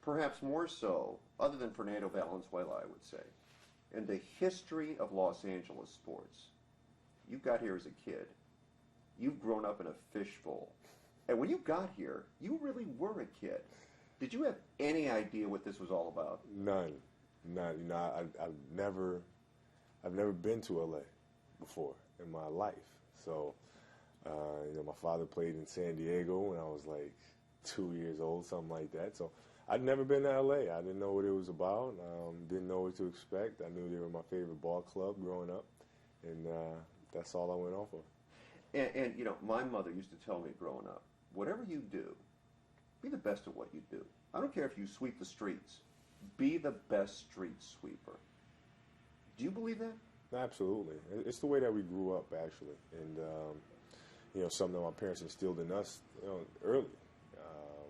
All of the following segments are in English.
perhaps more so, other than Fernando Valenzuela, I would say, in the history of Los Angeles sports. You got here as a kid. You've grown up in a fishbowl. And when you got here, you really were a kid. Did you have any idea what this was all about? None. I've never been to LA before in my life. So, my father played in San Diego when I was like 2 years old, something like that. So I'd never been to LA. I didn't know what it was about. Didn't know what to expect. I knew they were my favorite ball club growing up, and that's all I went off of. And my mother used to tell me growing up, whatever you do, be the best at what you do. I don't care if you sweep the streets. Be the best street sweeper. Do you believe that? Absolutely. It's the way that we grew up, actually. And, something that my parents instilled in us early,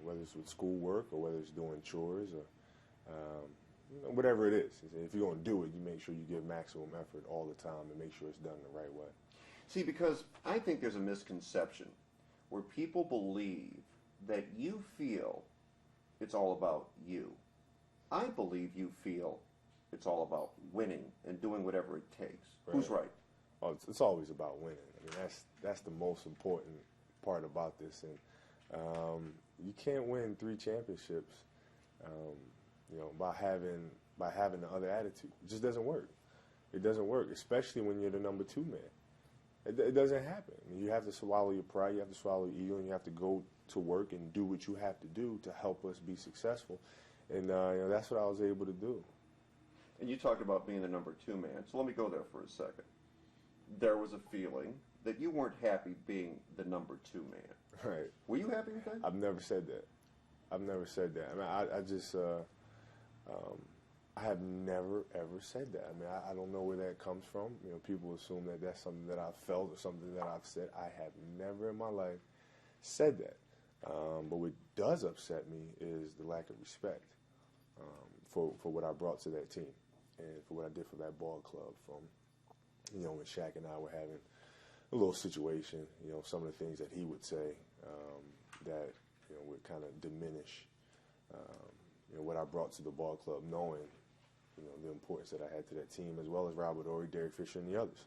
whether it's with schoolwork or whether it's doing chores or whatever it is. If you're going to do it, you make sure you give maximum effort all the time and make sure it's done the right way. See, because I think there's a misconception where people believe that you feel it's all about you. I believe you feel it's all about winning and doing whatever it takes. Right. Who's right? Oh, it's always about winning. I mean, that's the most important part about this. And you can't win 3 championships, by having the other attitude. It just doesn't work. It doesn't work, especially when you're the number 2 man. It doesn't happen. I mean, you have to swallow your pride, you have to swallow your ego, and you have to go to work and do what you have to do to help us be successful. And that's what I was able to do. And you talked about being the number 2 man, so let me go there for a second. There was a feeling that you weren't happy being the number 2 man. Right. Were you happy with that? I've never said that. I mean, I have never, ever said that. I mean, I don't know where that comes from. People assume that that's something that I've felt or something that I've said. I have never in my life said that. But what does upset me is the lack of respect for what I brought to that team and for what I did for that ball club. From, when Shaq and I were having a little situation, some of the things that he would say that, would kind of diminish, what I brought to the ball club, knowing, the importance that I had to that team, as well as Robert Horry, Derek Fisher, and the others.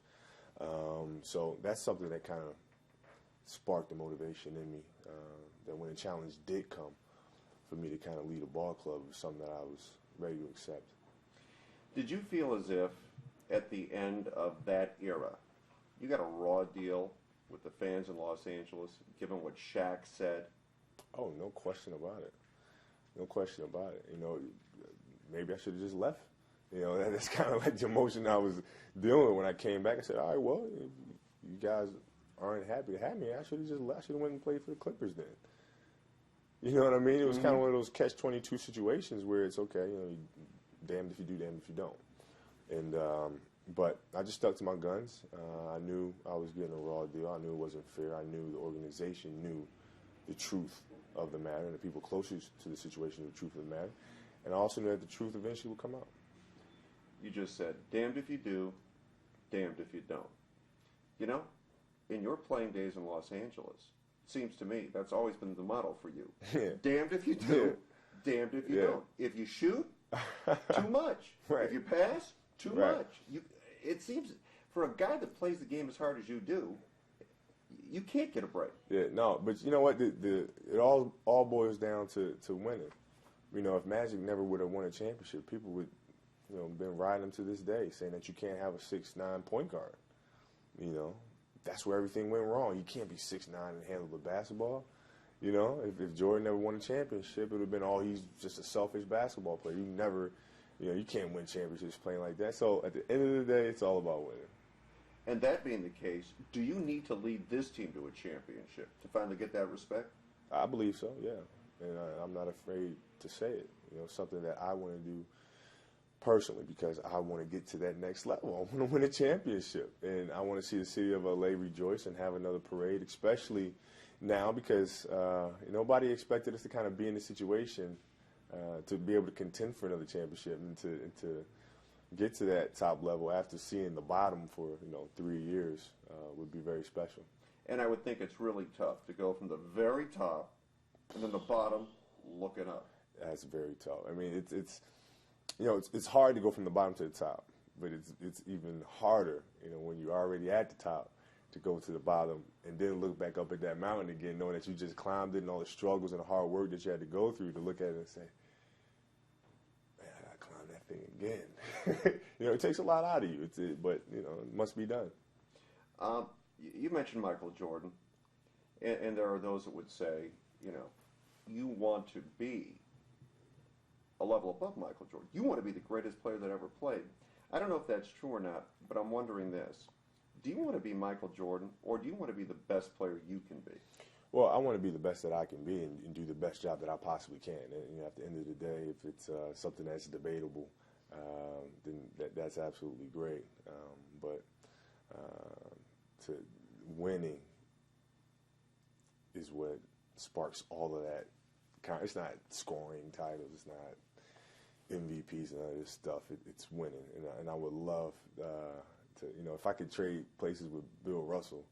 So that's something that kind of sparked the motivation in me, that when a challenge did come for me to kind of lead a ball club, it was something that I was ready to accept. Did you feel as if, at the end of that era, you got a raw deal with the fans in Los Angeles, given what Shaq said? Oh, no question about it. No question about it. Maybe I should have just left. That's kind of like the emotion I was dealing with when I came back. I said, all right, well, if you guys aren't happy to have me, I should have just left. I should have went and played for the Clippers then. You know what I mean? It was kind of one of those catch-22 situations where it's okay, damned if you do, damned if you don't. And but I just stuck to my guns. I knew I was getting a raw deal. I knew it wasn't fair. I knew the organization knew the truth of the matter, and the people closest to the situation knew the truth of the matter. And I also knew that the truth eventually would come out. You just said, damned if you do, damned if you don't. In your playing days in Los Angeles, it seems to me that's always been the motto for you. Yeah. Damned if you do, damned if you don't. If you shoot, too much. Right. If you pass, too right. much. It seems, for a guy that plays the game as hard as you do, you can't get a break. Yeah, no, but you know what? It all boils down to winning. If Magic never would have won a championship, people would, been riding him to this day, saying that you can't have a 6'9" point guard. That's where everything went wrong. You can't be 6'9" and handle the basketball. If Jordan never won a championship, it would have been, he's just a selfish basketball player. You can't win championships playing like that. So at the end of the day, it's all about winning. And that being the case, do you need to lead this team to a championship to finally get that respect? I believe so, yeah. And I'm not afraid to say it. Something that I want to do personally, because I want to get to that next level. I want to win a championship. And I want to see the city of LA rejoice and have another parade, especially now because nobody expected us to kind of be in the situation to be able to contend for another championship and to get to that top level after seeing the bottom for 3 years would be very special. And I would think it's really tough to go from the very top and then the bottom looking up. That's very tough. I mean, it's hard to go from the bottom to the top, but it's even harder, when you're already at the top, to go to the bottom and then look back up at that mountain again, knowing that you just climbed it and all the struggles and the hard work that you had to go through to look at it and say, man, I gotta climb that thing again. It takes a lot out of you, but it must be done. You mentioned Michael Jordan, and there are those that would say, you want to be a level above Michael Jordan. You want to be the greatest player that ever played. I don't know if that's true or not, but I'm wondering this. Do you want to be Michael Jordan, or do you want to be the best player you can be? Well, I want to be the best that I can be and do the best job that I possibly can. And at the end of the day, if it's something that's debatable, then that's absolutely great. But to winning is what sparks all of that. It's not scoring titles. It's not MVPs and all this stuff. It's winning. And I would love to, if I could trade places with Bill Russell,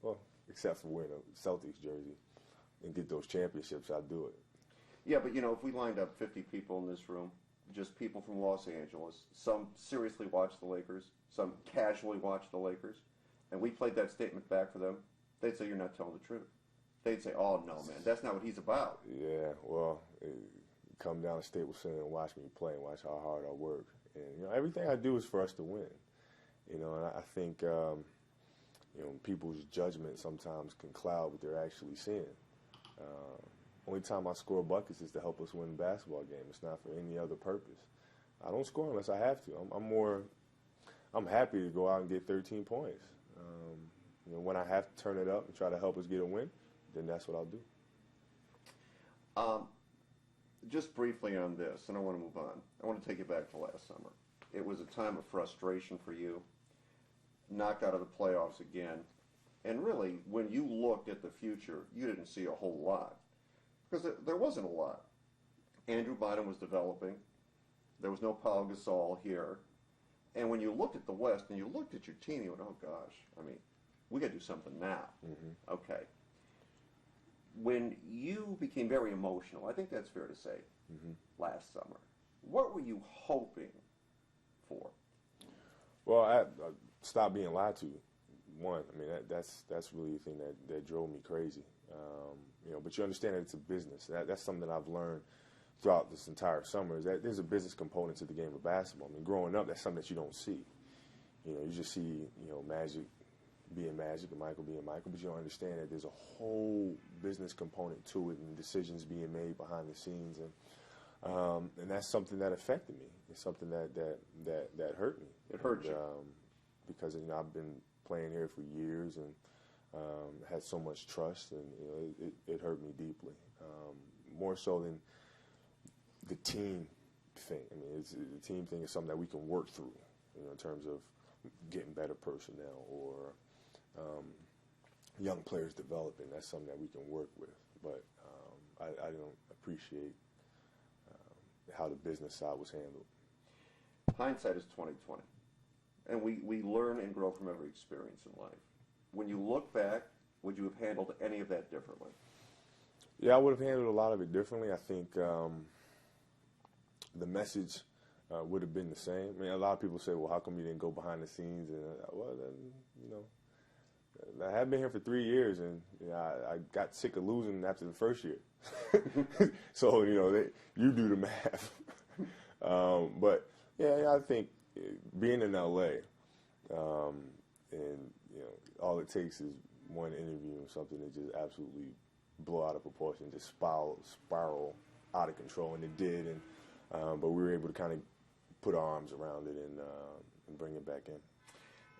well, except for wearing a Celtics jersey, and get those championships, I'd do it. Yeah, but, if we lined up 50 people in this room, just people from Los Angeles, some seriously watch the Lakers, some casually watch the Lakers, and we played that statement back for them, they'd say, you're not telling the truth. They'd say, oh, no, man, that's not what he's about. Yeah, well, come down to Staples Center and watch me play and watch how hard I work. And, everything I do is for us to win. And I think, people's judgment sometimes can cloud what they're actually seeing. Only time I score buckets is to help us win a basketball game. It's not for any other purpose. I don't score unless I have to. I'm happy to go out and get 13 points. When I have to turn it up and try to help us get a win, then that's what I'll do. Just briefly on this, and I want to move on. I want to take you back to last summer. It was a time of frustration for you, knocked out of the playoffs again, and really, when you looked at the future, you didn't see a whole lot, because there wasn't a lot. Andrew Bynum was developing. There was no Paul Gasol here. And when you looked at the West and you looked at your team, you went, oh, gosh, we got to do something now. Mm-hmm. Okay. When you became very emotional, I think that's fair to say, mm-hmm. last summer, what were you hoping for? Well, I stopped being lied to. One, that's really the thing that drove me crazy. But you understand that it's a business. That's something that I've learned throughout this entire summer, is that there's a business component to the game of basketball. Growing up, that's something that you don't see. You just see, Magic being Magic and Michael being Michael, but you don't understand that there's a whole business component to it and decisions being made behind the scenes, and that's something that affected me. It's something that hurt me. It hurt you because I've been playing here for years and had so much trust, and it hurt me deeply. More so than the team thing. The team thing is something that we can work through, in terms of getting better personnel or young players developing. That's something that we can work with. But I don't appreciate how the business side was handled. Hindsight is 20/20, and we learn and grow from every experience in life. When you look back, would you have handled any of that differently? Yeah, I would have handled a lot of it differently. I think the message would have been the same. A lot of people say, well, how come you didn't go behind the scenes? And, I have been here for 3 years, and I got sick of losing after the first year. So, you do the math. But, I think being in L.A., and, all it takes is one interview or something to just absolutely blow out of proportion, just spiral out of control, and it did. And but we were able to kind of put our arms around it and bring it back in.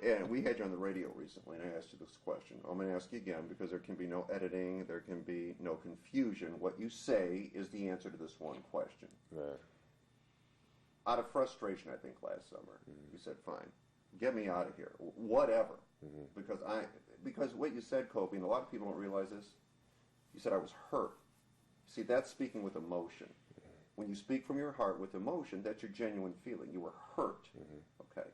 And we had you on the radio recently, and I asked you this question. I'm going to ask you again because there can be no editing, there can be no confusion. What you say is the answer to this one question. Right. Out of frustration, I think, last summer, mm-hmm. you said, fine, get me out of here, whatever. Mm-hmm. Because what you said, Kobe, and a lot of people don't realize this, you said I was hurt. See, that's speaking with emotion. Mm-hmm. When you speak from your heart with emotion, that's your genuine feeling. You were hurt. Mm-hmm. Okay.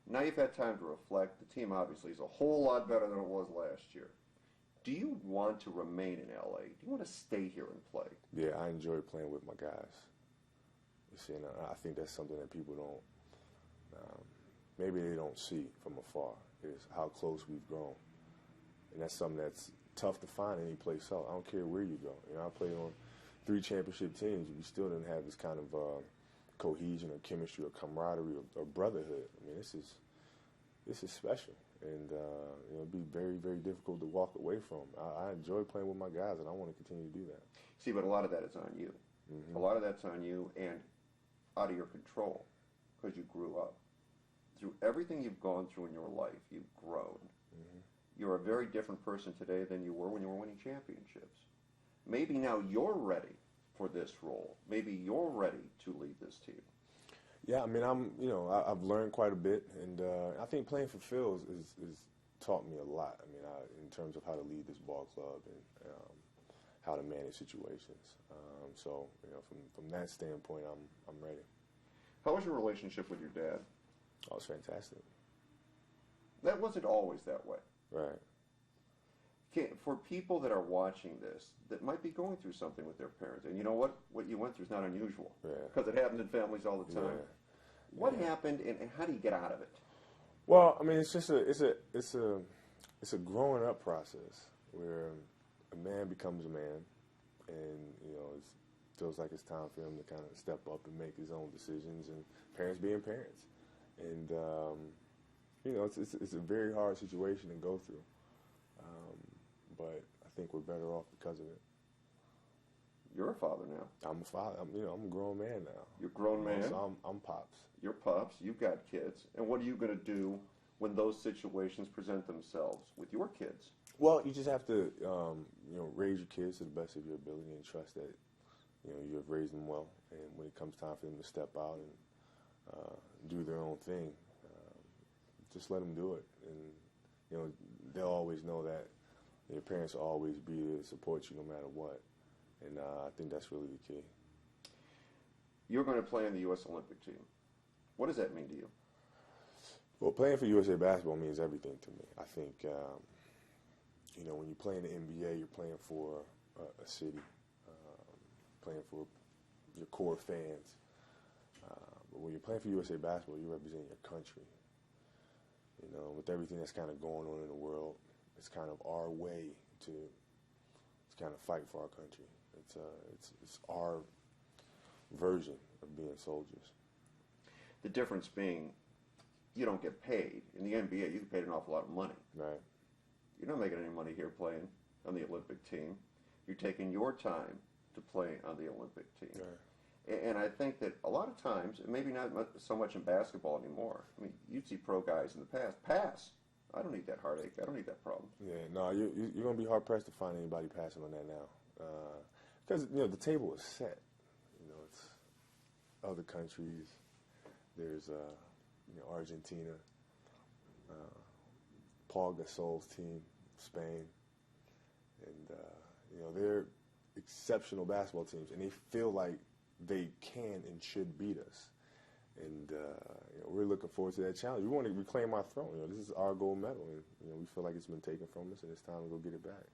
Now you've had time to reflect. The team obviously is a whole lot better than it was last year. Do you want to remain in LA? Do you want to stay here and play? Yeah, I enjoy playing with my guys. You see, and I think that's something that people don't, maybe they don't see from afar, is how close we've grown. And that's something that's tough to find any place else. I don't care where you go. You know, I played on 3 championship teams. We still didn't have this kind of cohesion or chemistry or camaraderie or brotherhood. I mean, this is special. And you know, it'd be very, very difficult to walk away from. I enjoy playing with my guys, and I want to continue to do that. See, but a lot of that is on you. Mm-hmm. A lot of that's on you and out of your control because you grew up. Through everything you've gone through in your life, you've grown. Mm-hmm. You're a very different person today than you were when you were winning championships. Maybe now you're ready for this role. Maybe you're ready to lead this team. Yeah, I mean, I've learned quite a bit, and I think playing for Phil is taught me a lot. I mean, in terms of how to lead this ball club and how to manage situations. So, you know, from that standpoint, I'm ready. How was your relationship with your dad? Oh, it's fantastic. That wasn't always that way. Right. For people that are watching this that might be going through something with their parents, and you know what you went through is not unusual, because it happens in families all the time. Yeah. What happened, and how do you get out of it? Well, I mean, it's just a growing up process where a man becomes a man, and you know, it feels like it's time for him to kind of step up and make his own decisions, and parents being parents, and you know, it's a very hard situation to go through. But I think we're better off because of it. You're a father now. I'm a father. I'm a grown man now. You're a grown man. So I'm pops. You're pops. You've got kids. And what are you going to do when those situations present themselves with your kids? Well, you just have to, raise your kids to the best of your ability and trust that, you know, you have raised them well. And when it comes time for them to step out and do their own thing, just let them do it. And, you know, they'll always know that your parents will always be there to support you no matter what. And I think that's really the key. You're going to play in the U.S. Olympic team. What does that mean to you? Well, playing for USA Basketball means everything to me. I think, you know, when you play in the NBA, you're playing for a city, playing for your core fans. But when you're playing for USA Basketball, you represent your country. You know, with everything that's kind of going on in the world, it's kind of our way to kind of fight for our country. It's our version of being soldiers. The difference being, you don't get paid. In the NBA, you get paid an awful lot of money. Right. You're not making any money here playing on the Olympic team. You're taking your time to play on the Olympic team. Right. And I think that a lot of times, maybe not so much in basketball anymore. I mean, you'd see pro guys in the past pass. I don't need that heartache. I don't need that problem. Yeah, no, you're going to be hard-pressed to find anybody passing on that now. Because, you know, the table is set. You know, it's other countries. There's, Argentina, Paul Gasol's team, Spain. And, they're exceptional basketball teams, and they feel like they can and should beat us. And we're looking forward to that challenge. We want to reclaim our throne. You know, this is our gold medal, and we feel like it's been taken from us, and it's time to go get it back.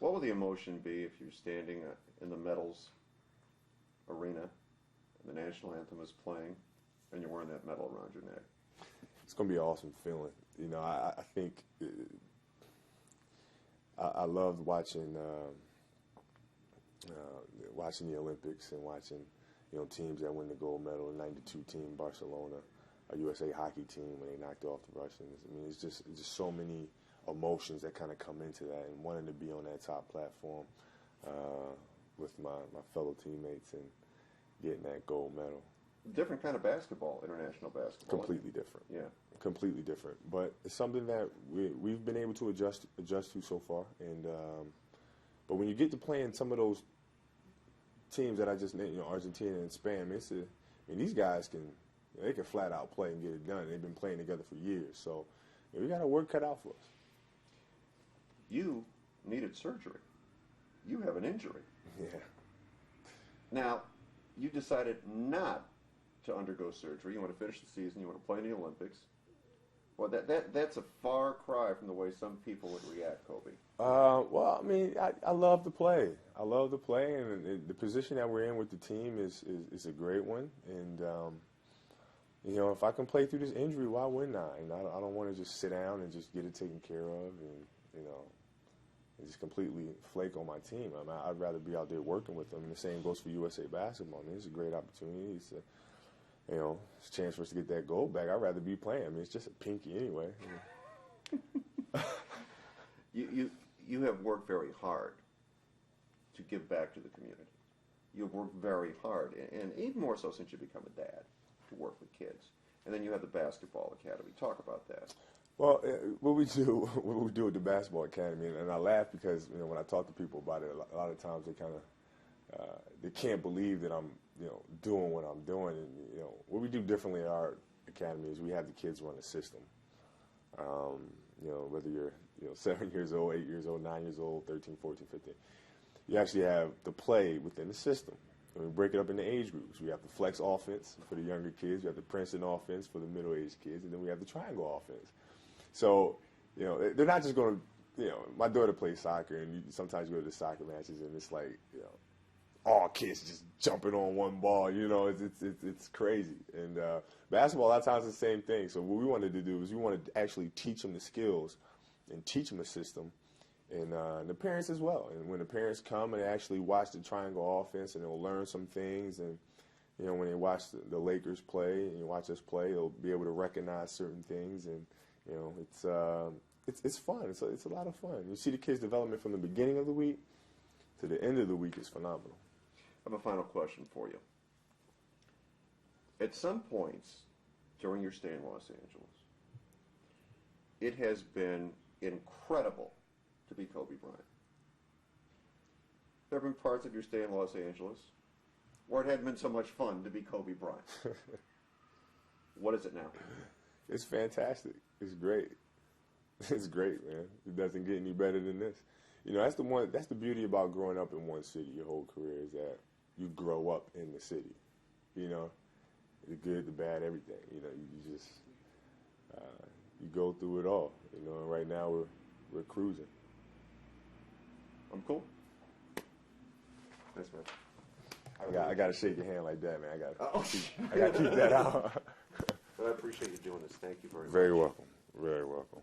What would the emotion be if you're standing in the medals arena, and the national anthem is playing, and you're wearing that medal around your neck? It's going to be an awesome feeling. You know, I think I loved watching the Olympics and watching, teams that win the gold medal, the 92 team, Barcelona, a USA hockey team when they knocked off the Russians. I mean, it's just so many emotions that kind of come into that, and wanting to be on that top platform with my fellow teammates and getting that gold medal. Different kind of basketball, international basketball. Completely different. Yeah. Completely different. But it's something that we've been able to adjust to so far. And but when you get to playing some of those teams that I just named, Argentina and Spain, these guys they can flat out play and get it done. They've been playing together for years. So we got our work cut out for us. You needed surgery. You have an injury. Yeah. Now, you decided not to undergo surgery. You want to finish the season. You want to play in the Olympics. Well, that's a far cry from the way some people would react, Kobe. Well, I mean, I love to play. I love to play, and the position that we're in with the team is a great one. And you know, if I can play through this injury, why wouldn't I? And I don't want to just sit down and just get it taken care of, and you know, and just completely flake on my team. I mean, I'd rather be out there working with them. And the same goes for USA Basketball. I mean, it's a great opportunity. It's a, you know, it's a chance for us to get that gold back. I'd rather be playing. I mean, it's just a pinky anyway. You have worked very hard to give back to the community. You've worked very hard, and even more so since you become a dad, to work with kids. And then you have the Basketball Academy. Talk about that. Well, what we do at the Basketball Academy, and I laugh because, you know, when I talk to people about it, a lot of times they kind of they can't believe that I'm, you know, doing what I'm doing. And you know, what we do differently at our academy is we have the kids run a system. You know, whether you're 7 years old, 8 years old, 9 years old, 13, 14, 15, you actually have the play within the system. And we break it up into age groups. We have the flex offense for the younger kids. We have the Princeton offense for the middle-aged kids, and then we have the triangle offense. So, you know, they're not just going to, you know, my daughter plays soccer, and sometimes you go to the soccer matches, and it's like, you know, all kids just jumping on one ball. You know, it's crazy. And basketball, a lot of times, it's the same thing. So what we wanted to do is we wanted to actually teach them the skills and teach them a system, and the parents as well. And when the parents come and they actually watch the triangle offense, and they'll learn some things. And you know, when they watch the Lakers play and you watch us play, they'll be able to recognize certain things. And you know, it's fun. It's a lot of fun. You see the kids' development from the beginning of the week to the end of the week is phenomenal. I have a final question for you. At some points during your stay in Los Angeles, it has been incredible to be Kobe Bryant. There have been parts of your stay in Los Angeles where it hadn't been so much fun to be Kobe Bryant. What is it now? It's fantastic. It's great. It's great, man. It doesn't get any better than this. You know, that's the beauty about growing up in one city your whole career, is that you grow up in the city. You know, the good, the bad, everything. You know, you just you go through it all. You know, and right now we're cruising. I'm cool. Thanks, man. I got to shake your hand like that, man. I got to keep that out. But I appreciate you doing this. Thank you very much. Very welcome. Very welcome.